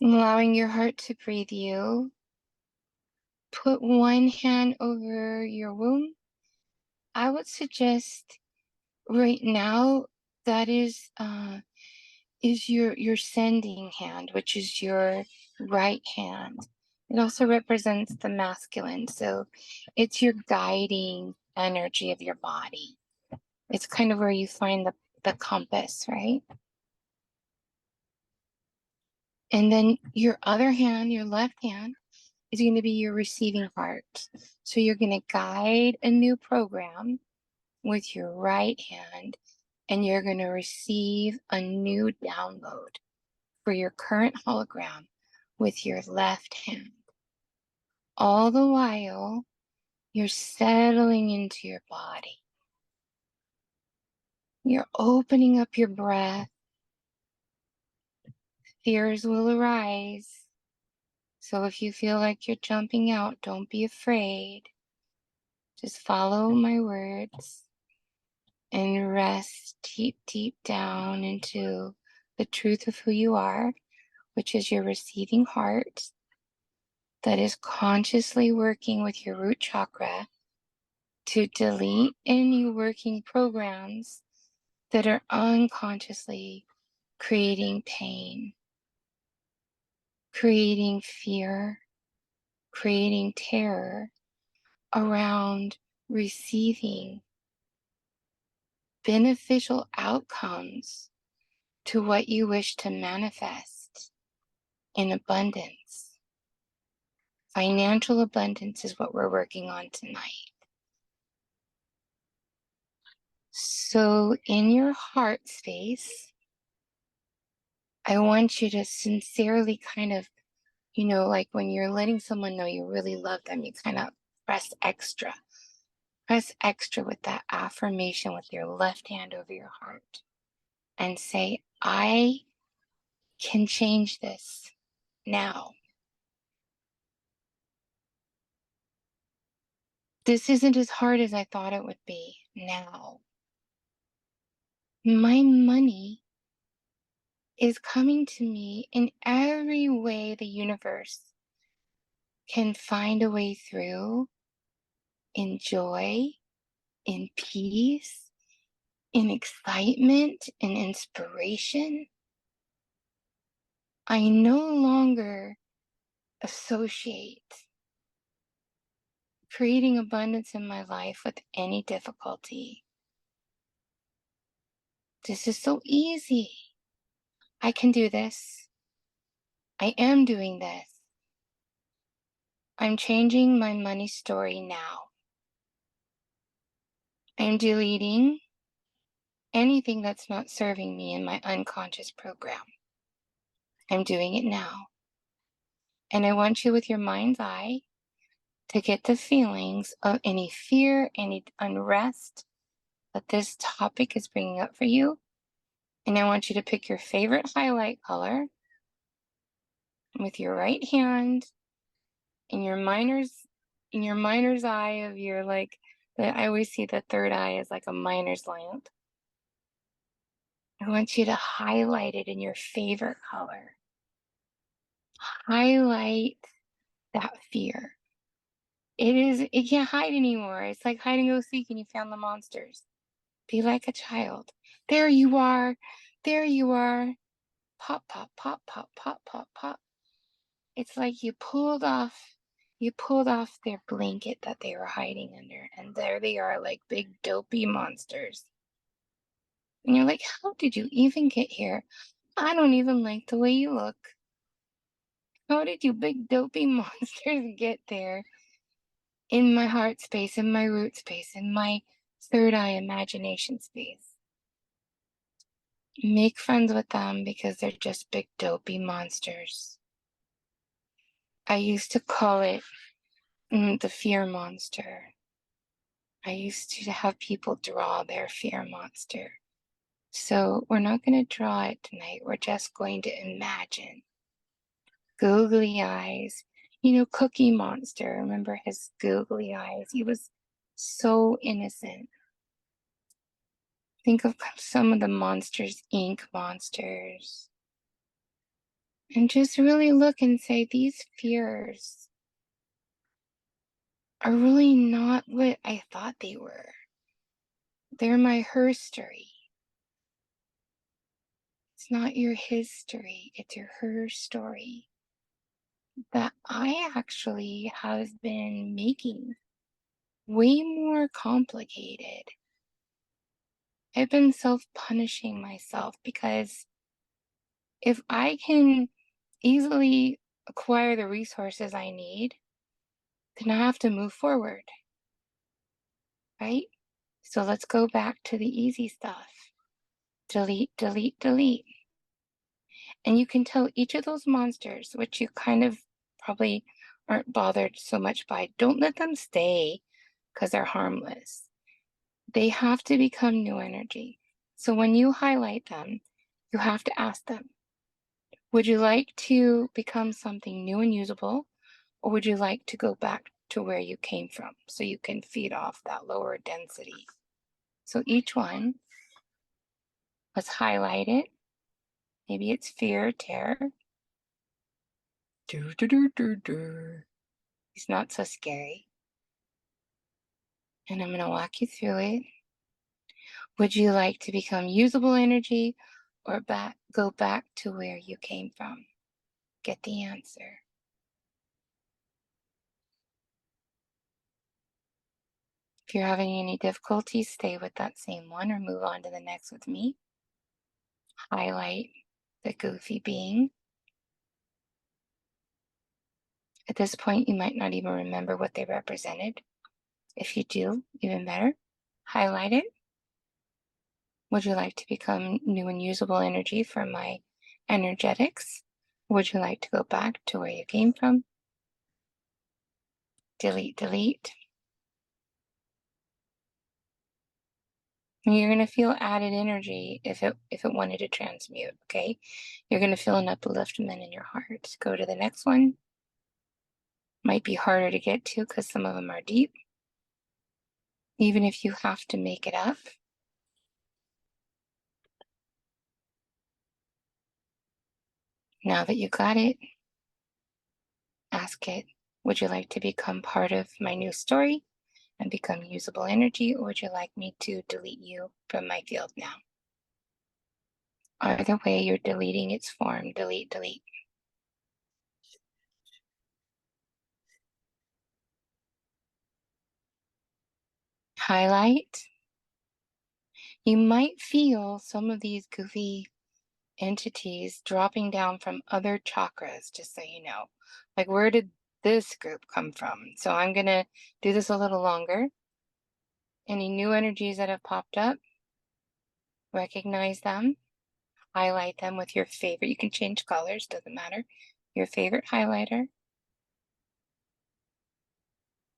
Allowing your heart to breathe you. Put one hand over your womb. I would suggest right now that is your sending hand, which is your right hand. It also represents the masculine, so it's your guiding energy of your body. It's kind of where you find the compass, right? And then your other hand, your left hand, is going to be your receiving heart. So you're going to guide a new program with your right hand, and you're going to receive a new download for your current hologram with your left hand. All the while, you're settling into your body. You're opening up your breath. Fears will arise. So if you feel like you're jumping out, don't be afraid. Just follow my words and rest deep, deep down into the truth of who you are, which is your receiving heart that is consciously working with your root chakra to delete any working programs that are unconsciously creating pain, creating fear, creating terror around receiving beneficial outcomes to what you wish to manifest in abundance. Financial abundance is what we're working on tonight. So in your heart space, I want you to sincerely kind of, like when you're letting someone know you really love them, you kind of press extra. Press extra with that affirmation with your left hand over your heart and say, I can change this now. This isn't as hard as I thought it would be now. My money is coming to me in every way the universe can find a way through, in joy, in peace, in excitement, in inspiration. I no longer associate creating abundance in my life with any difficulty. This is so easy. I can do this. I am doing this. I'm changing my money story now. I'm deleting anything that's not serving me in my unconscious program. I'm doing it now. And I want you with your mind's eye to get the feelings of any fear, any unrest that this topic is bringing up for you. And I want you to pick your favorite highlight color with your right hand in your miner's eye of your I always see the third eye as like a miner's lamp. I want you to highlight it in your favorite color. Highlight that fear. It can't hide anymore. It's like hide and go seek and you found the monsters. Be like a child. There you are. There you are. Pop, pop, pop, pop, pop, pop, pop. It's like you pulled off their blanket that they were hiding under, and there they are like big dopey monsters. And you're like, how did you even get here? I don't even like the way you look. How did you big dopey monsters get there? In my heart space, in my root space, in my third eye imagination space. Make friends with them because they're just big dopey monsters. I used to call it the fear monster. I used to have people draw their fear monster. So we're not going to draw it tonight. We're just going to imagine. Googly eyes. Cookie Monster. Remember his googly eyes? He was so innocent. Think of some of the Monsters, Inc. monsters. And just really look and say, these fears are really not what I thought they were. They're my herstory. It's not your history, it's your her story that I actually have been making way more complicated. I've been self-punishing myself because if I can easily acquire the resources I need, then I have to move forward, right? So let's go back to the easy stuff. Delete, delete, delete. And you can tell each of those monsters, which you kind of probably aren't bothered so much by, don't let them stay because they're harmless. They have to become new energy. So when you highlight them, you have to ask them, would you like to become something new and usable, or would you like to go back to where you came from so you can feed off that lower density? So each one, let's highlight it. Maybe it's fear, terror. It's not so scary. And I'm going to walk you through it. Would you like to become usable energy or go back to where you came from? Get the answer. If you're having any difficulties, stay with that same one or move on to the next with me. Highlight the goofy being. At this point, you might not even remember what they represented. If you do, even better. Highlight it. Would you like to become new and usable energy for my energetics? Would you like to go back to where you came from? Delete, delete. And you're going to feel added energy if it wanted to transmute, okay? You're going to feel an upliftment in your heart. Go to the next one. Might be harder to get to because some of them are deep. Even if you have to make it up. Now that you got it, ask it, would you like to become part of my new story and become usable energy, or would you like me to delete you from my field now? Either way, you're deleting its form. Delete, delete. Highlight. You might feel some of these goofy entities dropping down from other chakras, just so you know. Like, where did this group come from? So I'm going to do this a little longer. Any new energies that have popped up, recognize them, highlight them with your favorite. You can change colors, doesn't matter. Your favorite highlighter.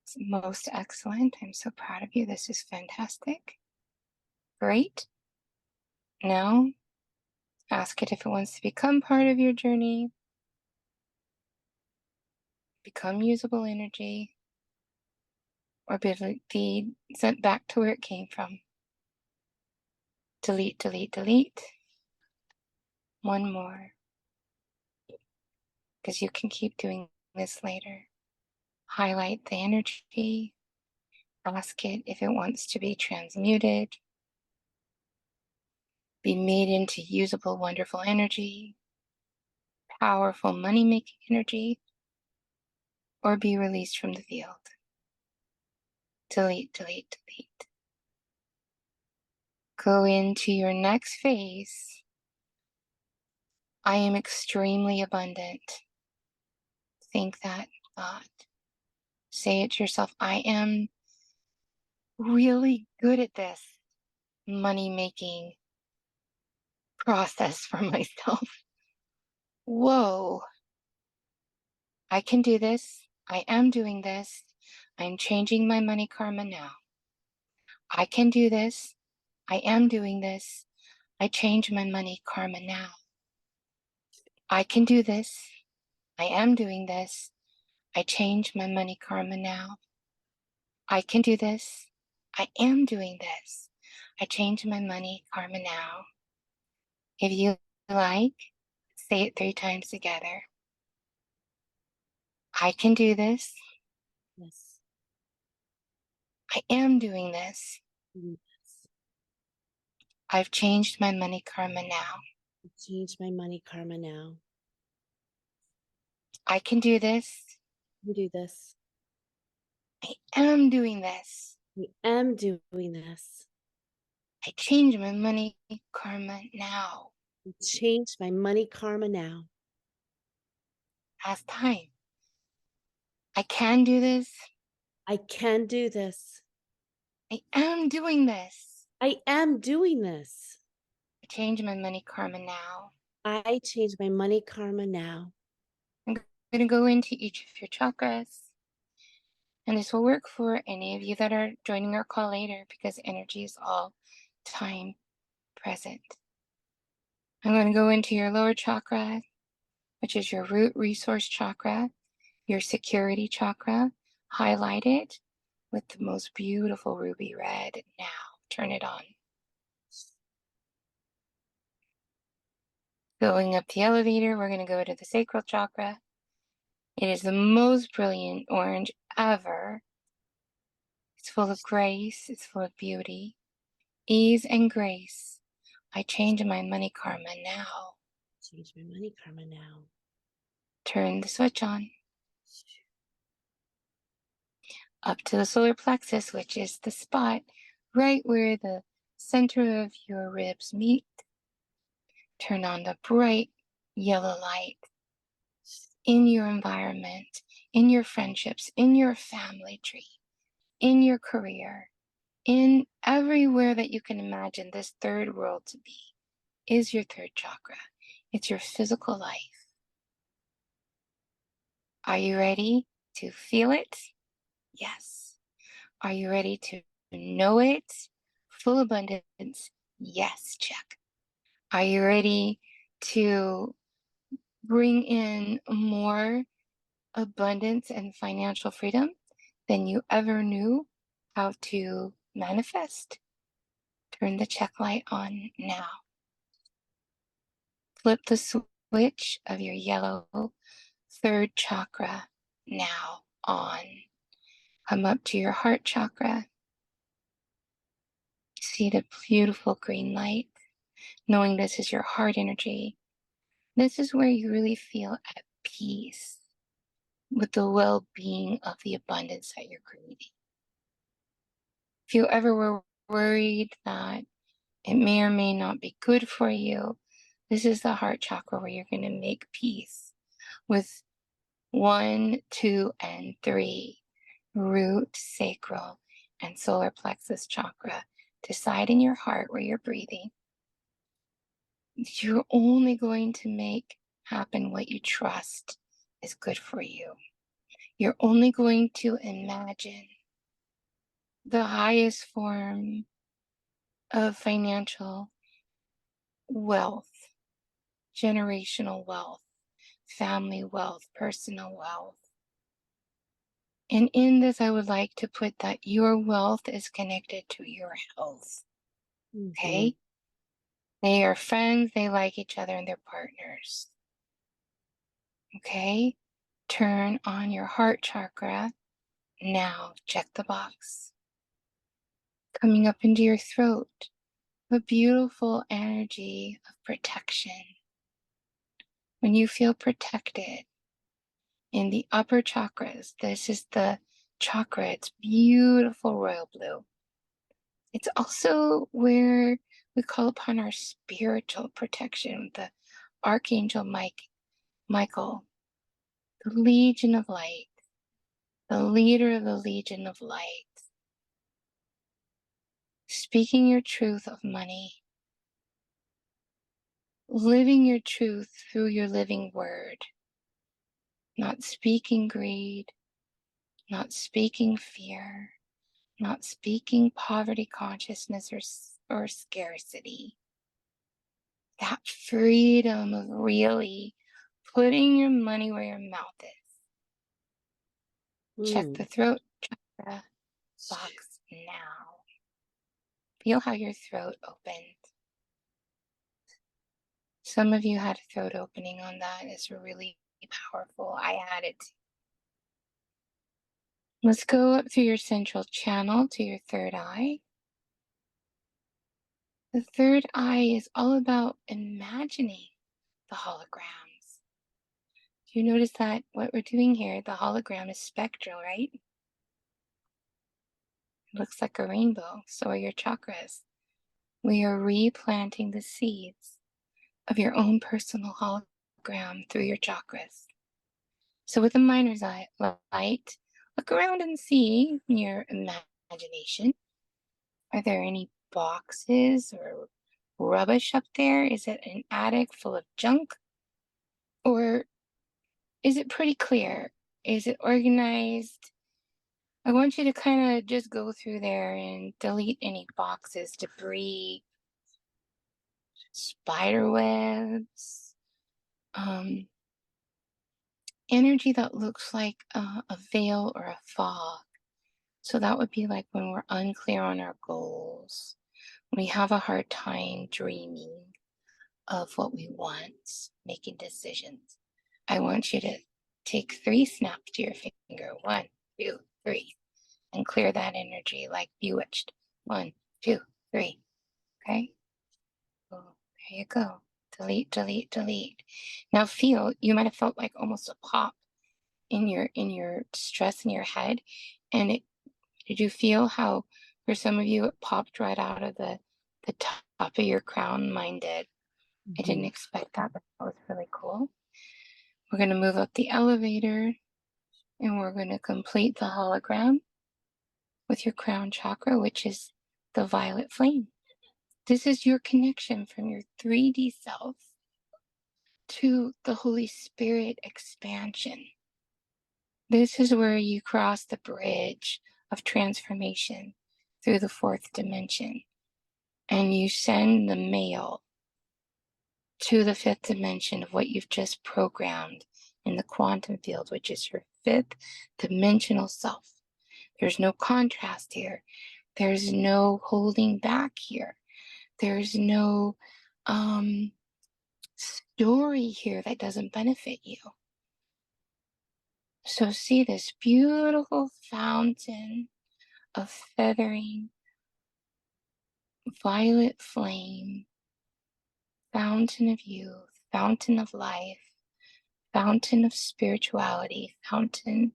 It's most excellent. I'm so proud of you. This is fantastic. Great. Now, ask it if it wants to become part of your journey, become usable energy, or be sent back to where it came from. Delete, delete, delete. One more. Because you can keep doing this later. Highlight the energy. Ask it if it wants to be transmuted, be made into usable, wonderful energy, powerful money-making energy, or be released from the field. Delete, delete, delete. Go into your next phase. I am extremely abundant. Think that thought. Say it to yourself. I am really good at this money-making process for myself. Whoa. I can do this. I am doing this. I'm changing my money karma now. I can do this. I am doing this. I change my money karma now. I can do this. I am doing this. I change my money karma now. I can do this. I am doing this. I change my money karma now. If you like, Say it 3 times together. I can do this. Yes. I am doing this. Yes. I've changed my money karma now. Change my money karma now. I can do this. I do this. I am doing this. I am doing this. I change my money karma now. Change my money karma now. Past time. I can do this. I can do this. I am doing this. I am doing this. I change my money karma now. I change my money karma now. I'm going to go into each of your chakras. And this will work for any of you that are joining our call later because energy is all time present. I'm going to go into your lower chakra, which is your root resource chakra, your security chakra. Highlight it with the most beautiful ruby red. Now, turn it on. Going up the elevator, we're going to go to the sacral chakra. It is the most brilliant orange ever. It's full of grace. It's full of beauty, ease, and grace. I change my money karma now. Change my money karma now. Turn the switch on. Up to the solar plexus, which is the spot right where the center of your ribs meet. Turn on the bright yellow light in your environment, in your friendships, in your family tree, in your career, in everywhere that you can imagine this third world to be is your third chakra. It's your physical life. Are you ready to feel it? Yes. Are you ready to know it? Full abundance? Yes, check. Are you ready to bring in more abundance and financial freedom than you ever knew how to manifest? Turn the check light on now. Flip the switch of your yellow third chakra now on. Come up to your heart chakra. See the beautiful green light, knowing this is your heart energy. This is where you really feel at peace with the well-being of the abundance that you're creating. If you ever were worried that it may or may not be good for you, this is the heart chakra where you're going to make peace with 1, 2, and 3, root, sacral, and solar plexus chakra. Decide in your heart where you're breathing. You're only going to make happen what you trust is good for you. You're only going to imagine the highest form of financial wealth, generational wealth, family wealth, personal wealth. And in this, I would like to put that your wealth is connected to your health. Okay? They are friends, they like each other, and they're partners. Okay? Turn on your heart chakra. Now, check the box. Coming up into your throat, a beautiful energy of protection. When you feel protected in the upper chakras, this is the chakra, it's beautiful royal blue. It's also where we call upon our spiritual protection, the Archangel Michael, the Legion of Light, the leader of the Legion of Light, speaking your truth of money, living your truth through your living word, not speaking greed, not speaking fear, not speaking poverty consciousness or scarcity. That freedom of really putting your money where your mouth is. Check the throat chakra box now. Feel how your throat opens. Some of you had a throat opening on that. It's really powerful. I had it. Let's go up through your central channel to your third eye. The third eye is all about imagining the holograms. Do you notice that what we're doing here, the hologram is spectral, right? It looks like a rainbow. So are your chakras. We are replanting the seeds of your own personal hologram through your chakras. So with the miner's eye light, look around and see in your imagination. Are there any boxes or rubbish up there? Is it an attic full of junk? Or is it pretty clear? Is it organized? I want you to kind of just go through there and delete any boxes, debris, spider webs, energy that looks like a veil or a fog. So that would be like when we're unclear on our goals. We have a hard time dreaming of what we want, making decisions. I want you to take 3 snaps to your finger. 1, 2, 3, and clear that energy like bewitched. 1, 2, 3. Okay? Oh, there you go. Delete, delete, delete. Now feel, you might have felt like almost a pop in your stress in your head. And did you feel how for some of you it popped right out of the top of your crown? Mine did. I didn't expect that, but that was really cool. We're going to move up the elevator and we're going to complete the hologram with your crown chakra, which is the violet flame. This is your connection from your 3D self to the Holy Spirit expansion. This is where you cross the bridge of transformation through the 4th dimension and you send the mail to the 5th dimension of what you've just programmed in the quantum field, which is your 5th dimensional self. There's no contrast here. There's no holding back here. There's no story here that doesn't benefit you. So see this beautiful fountain of feathering violet flame, fountain of youth, fountain of life, fountain of spirituality, fountain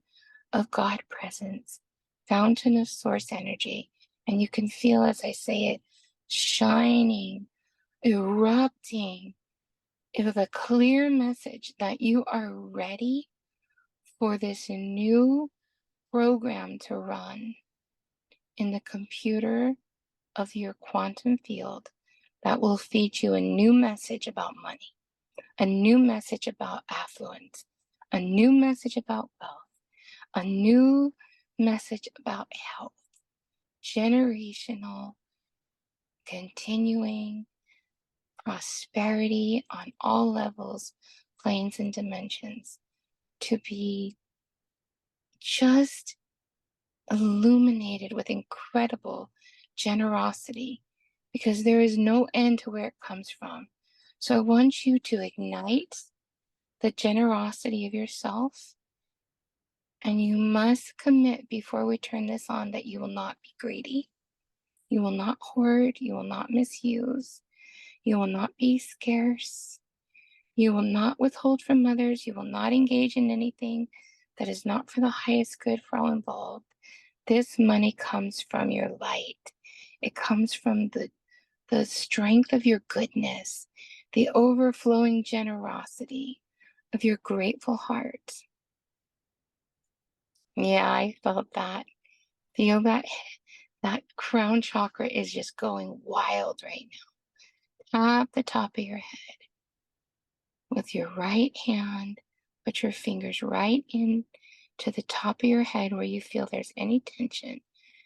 of God presence, fountain of source energy. And you can feel, as I say it, shining, erupting with a clear message that you are ready for this new program to run in the computer of your quantum field that will feed you a new message about money, a new message about affluence, a new message about wealth, a new message about health, generational, continuing prosperity on all levels, planes, and dimensions to be just illuminated with incredible generosity because there is no end to where it comes from. So I want you to ignite the generosity of yourself, and you must commit before we turn this on that you will not be greedy. You will not hoard. You will not misuse. You will not be scarce. You will not withhold from others. You will not engage in anything that is not for the highest good for all involved. This money comes from your light. It comes from the strength of your goodness, the overflowing generosity of your grateful heart. Yeah, I felt that. Feel that crown chakra is just going wild right now. Tap the top of your head with your right hand. Put your fingers right in to the top of your head where you feel there's any tension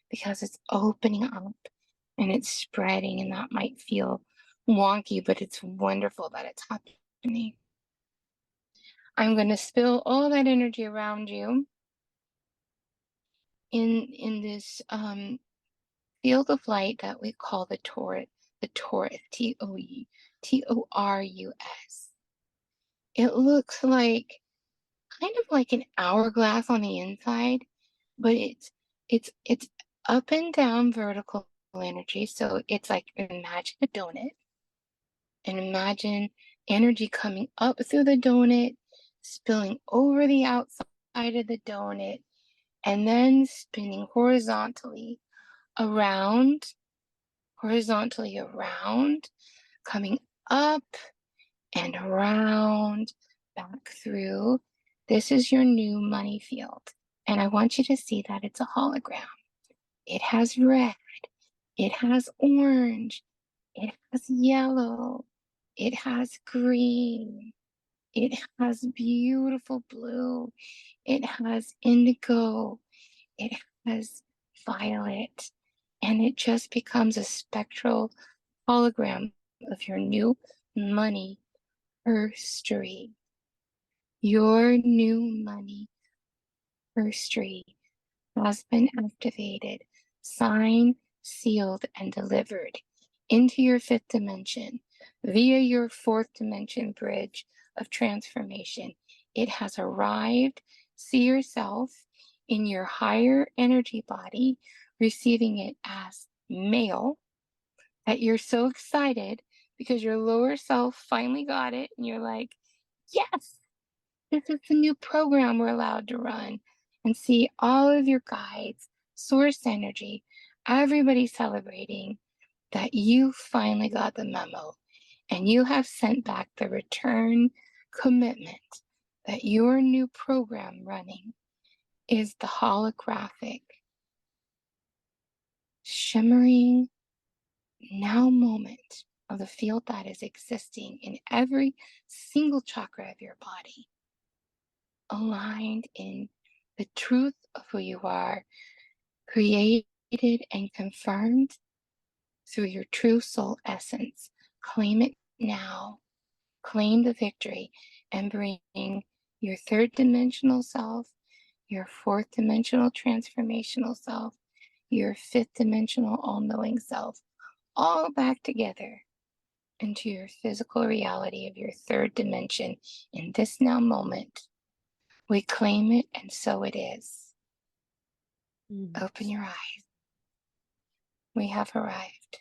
because it's opening up and it's spreading, and that might feel wonky, but it's wonderful that it's happening. I'm going to spill all that energy around you in this field of light that we call the the torus, Torus. It looks like kind of like an hourglass on the inside, but it's up and down vertical energy. So it's like imagine a donut and imagine energy coming up through the donut, spilling over the outside of the donut, and then spinning horizontally around, coming up and around, back through. This is your new money field. And I want you to see that it's a hologram. It has red, it has orange, it has yellow, it has green, it has beautiful blue, it has indigo, it has violet, and it just becomes a spectral hologram of your new money history. Your new money history has been activated, signed, sealed, and delivered into your fifth dimension via your fourth dimension bridge of transformation. It has arrived. See yourself in your higher energy body, receiving it as mail, that you're so excited because your lower self finally got it, and you're like, yes, this is the new program we're allowed to run. And see all of your guides, source energy, everybody celebrating that you finally got the memo and you have sent back the return commitment that your new program running is the holographic, shimmering now moment of the field that is existing in every single chakra of your body, aligned in the truth of who you are, created and confirmed through your true soul essence. Claim it now. Claim the victory and bring your third dimensional self, your fourth dimensional transformational self, your fifth dimensional all knowing self, all back together into your physical reality of your third dimension in this now moment. We claim it, and so it is. Mm. Open your eyes. We have arrived.